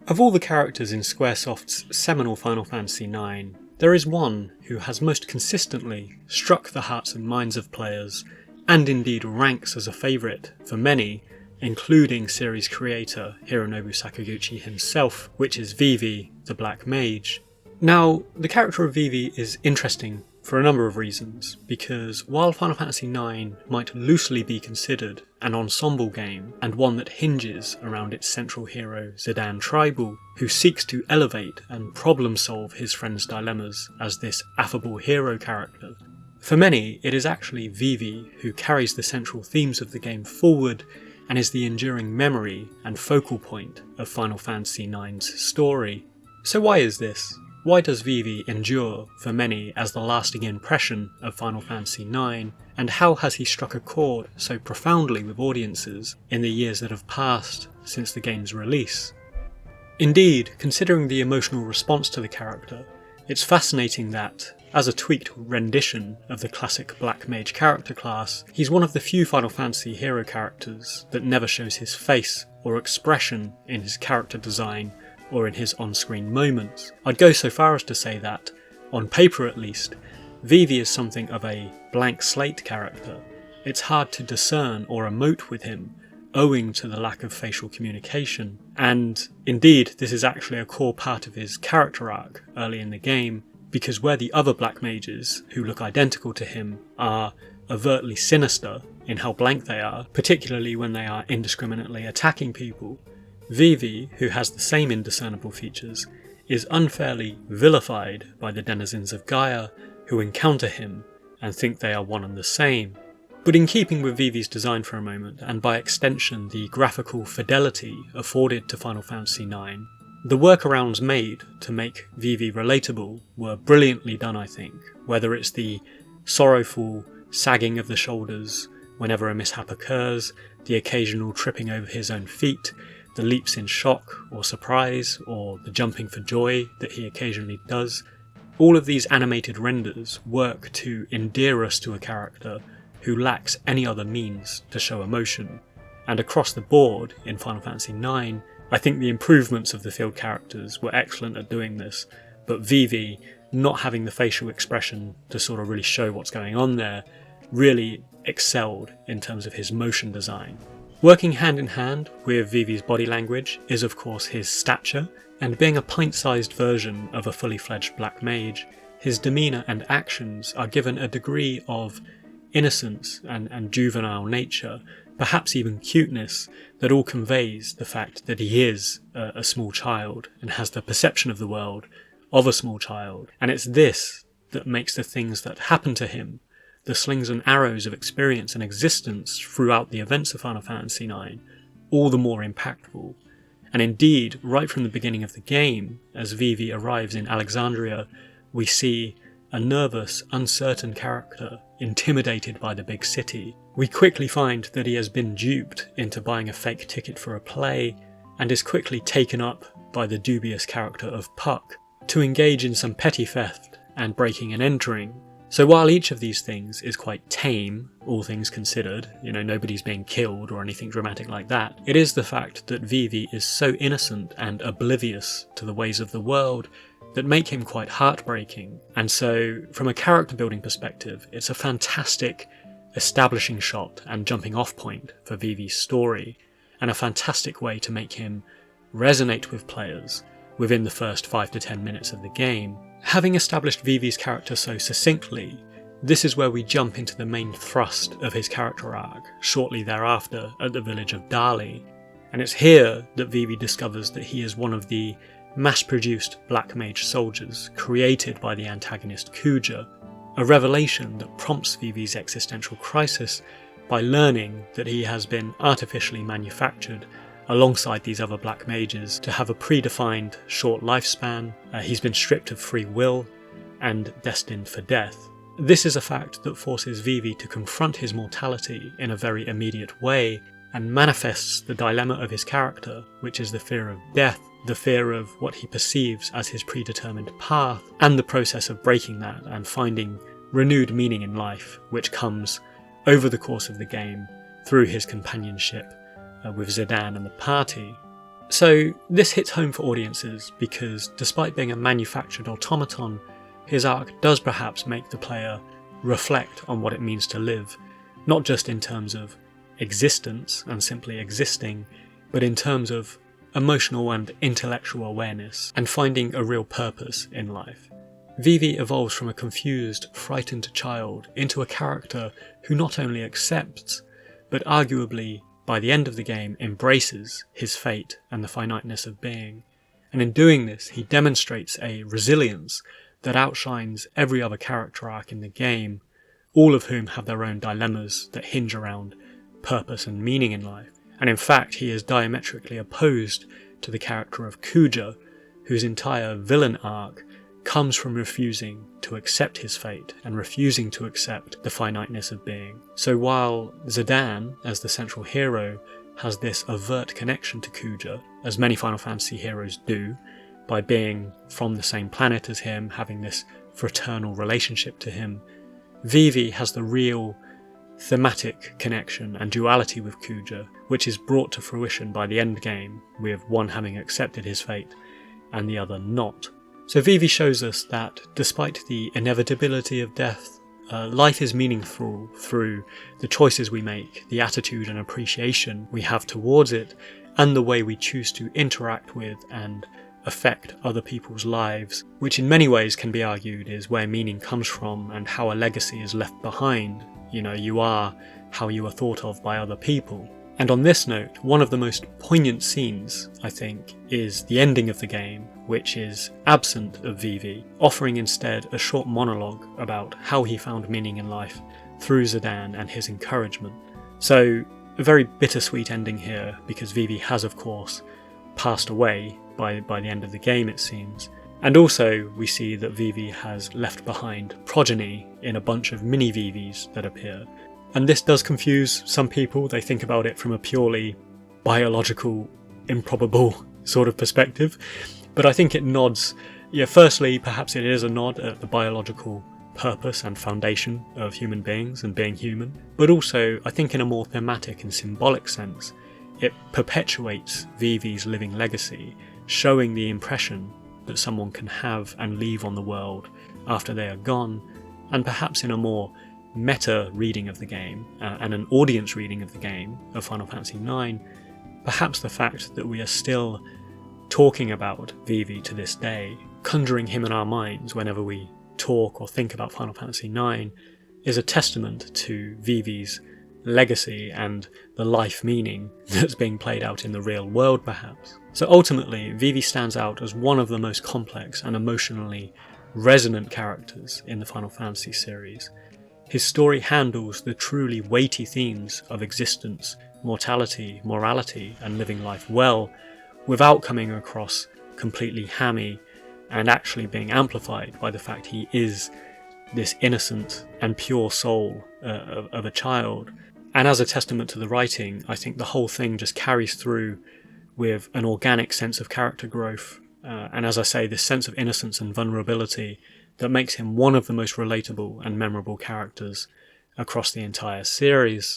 Of all the characters in Squaresoft's seminal Final Fantasy IX, there is one who has most consistently struck the hearts and minds of players, and indeed ranks as a favourite for many, including series creator Hironobu Sakaguchi himself, which is Vivi, the Black Mage. Now, the character of Vivi is interesting for a number of reasons, because while Final Fantasy IX might loosely be considered an ensemble game, and one that hinges around its central hero Zidane Tribal, who seeks to elevate and problem-solve his friend's dilemmas as this affable hero character, for many it is actually Vivi who carries the central themes of the game forward and is the enduring memory and focal point of Final Fantasy IX's story. So why is this? Why does Vivi endure for many as the lasting impression of Final Fantasy IX, and how has he struck a chord so profoundly with audiences in the years that have passed since the game's release? Indeed, considering the emotional response to the character, it's fascinating that, as a tweaked rendition of the classic Black Mage character class, he's one of the few Final Fantasy hero characters that never shows his face or expression in his character design or in his on-screen moments. I'd go so far as to say that, on paper at least, Vivi is something of a blank slate character. It's hard to discern or emote with him, owing to the lack of facial communication. And indeed, this is actually a core part of his character arc early in the game, because where the other Black Mages, who look identical to him, are overtly sinister in how blank they are, particularly when they are indiscriminately attacking people, Vivi, who has the same indiscernible features, is unfairly vilified by the denizens of Gaia, who encounter him and think they are one and the same. But in keeping with Vivi's design for a moment, and by extension the graphical fidelity afforded to Final Fantasy IX, the workarounds made to make Vivi relatable were brilliantly done, I think, whether it's the sorrowful sagging of the shoulders whenever a mishap occurs, the occasional tripping over his own feet, the leaps in shock or surprise, or the jumping for joy that he occasionally does. All of these animated renders work to endear us to a character who lacks any other means to show emotion. And across the board in Final Fantasy IX, I think the improvements of the field characters were excellent at doing this, but Vivi, not having the facial expression to sort of really show what's going on there, really excelled in terms of his motion design. Working hand in hand with Vivi's body language is of course his stature, and being a pint-sized version of a fully fledged Black Mage, his demeanour and actions are given a degree of innocence and juvenile nature, perhaps even cuteness, that all conveys the fact that he is a small child and has the perception of the world of a small child. And it's this that makes the things that happen to him, the slings and arrows of experience and existence throughout the events of Final Fantasy IX, all the more impactful. And indeed, right from the beginning of the game, as Vivi arrives in Alexandria, we see a nervous, uncertain character intimidated by the big city. We quickly find that he has been duped into buying a fake ticket for a play, and is quickly taken up by the dubious character of Puck to engage in some petty theft and breaking and entering. So while each of these things is quite tame, all things considered, nobody's being killed or anything dramatic like that, it is the fact that Vivi is so innocent and oblivious to the ways of the world that make him quite heartbreaking. And so, from a character building perspective, it's a fantastic establishing shot and jumping off point for Vivi's story, and a fantastic way to make him resonate with players within the first 5 to 10 minutes of the game. Having established Vivi's character so succinctly, this is where we jump into the main thrust of his character arc, shortly thereafter at the village of Dali. And it's here that Vivi discovers that he is one of the mass-produced Black Mage soldiers created by the antagonist Kuja, a revelation that prompts Vivi's existential crisis by learning that he has been artificially manufactured alongside these other Black Mages to have a predefined short lifespan. He's been stripped of free will and destined for death. This is a fact that forces Vivi to confront his mortality in a very immediate way, and manifests the dilemma of his character, which is the fear of death, the fear of what he perceives as his predetermined path, and the process of breaking that and finding renewed meaning in life, which comes over the course of the game through his companionship with Zidane and the party. So this hits home for audiences because despite being a manufactured automaton, his arc does perhaps make the player reflect on what it means to live, not just in terms of existence and simply existing, but in terms of emotional and intellectual awareness and finding a real purpose in life. Vivi evolves from a confused, frightened child into a character who not only accepts, but arguably, by the end of the game, embraces his fate and the finiteness of being. And in doing this, he demonstrates a resilience that outshines every other character arc in the game, all of whom have their own dilemmas that hinge around purpose and meaning in life. And in fact, he is diametrically opposed to the character of Kuja, whose entire villain arc comes from refusing to accept his fate and refusing to accept the finiteness of being. So while Zidane, as the central hero, has this overt connection to Kuja, as many Final Fantasy heroes do, by being from the same planet as him, having this fraternal relationship to him, Vivi has the real thematic connection and duality with Kuja, which is brought to fruition by the end game, with one having accepted his fate and the other not. So Vivi shows us that despite the inevitability of death, life is meaningful through the choices we make, the attitude and appreciation we have towards it, and the way we choose to interact with and affect other people's lives, which in many ways can be argued is where meaning comes from and how a legacy is left behind. You know, you are how you are thought of by other people. And on this note, one of the most poignant scenes, I think, is the ending of the game, which is absent of Vivi, offering instead a short monologue about how he found meaning in life through Zidane and his encouragement. So, a very bittersweet ending here, because Vivi has, of course, passed away by the end of the game, it seems. And also, we see that Vivi has left behind progeny in a bunch of mini-Vivis that appear. And this does confuse some people. They think about it from a purely biological, improbable sort of perspective. But I think it nods, firstly, perhaps it is a nod at the biological purpose and foundation of human beings and being human. But also, I think in a more thematic and symbolic sense, it perpetuates Vivi's living legacy, showing the impression that someone can have and leave on the world after they are gone, and perhaps in a more meta reading of the game and an audience reading of the game of Final Fantasy IX, perhaps the fact that we are still talking about Vivi to this day, conjuring him in our minds whenever we talk or think about Final Fantasy IX, is a testament to Vivi's legacy and the life meaning that's being played out in the real world, perhaps. So ultimately, Vivi stands out as one of the most complex and emotionally resonant characters in the Final Fantasy series. His story handles the truly weighty themes of existence, mortality, morality, and living life well, without coming across completely hammy and actually being amplified by the fact he is this innocent and pure soul of a child. And as a testament to the writing, I think the whole thing just carries through with an organic sense of character growth, and as I say, this sense of innocence and vulnerability that makes him one of the most relatable and memorable characters across the entire series.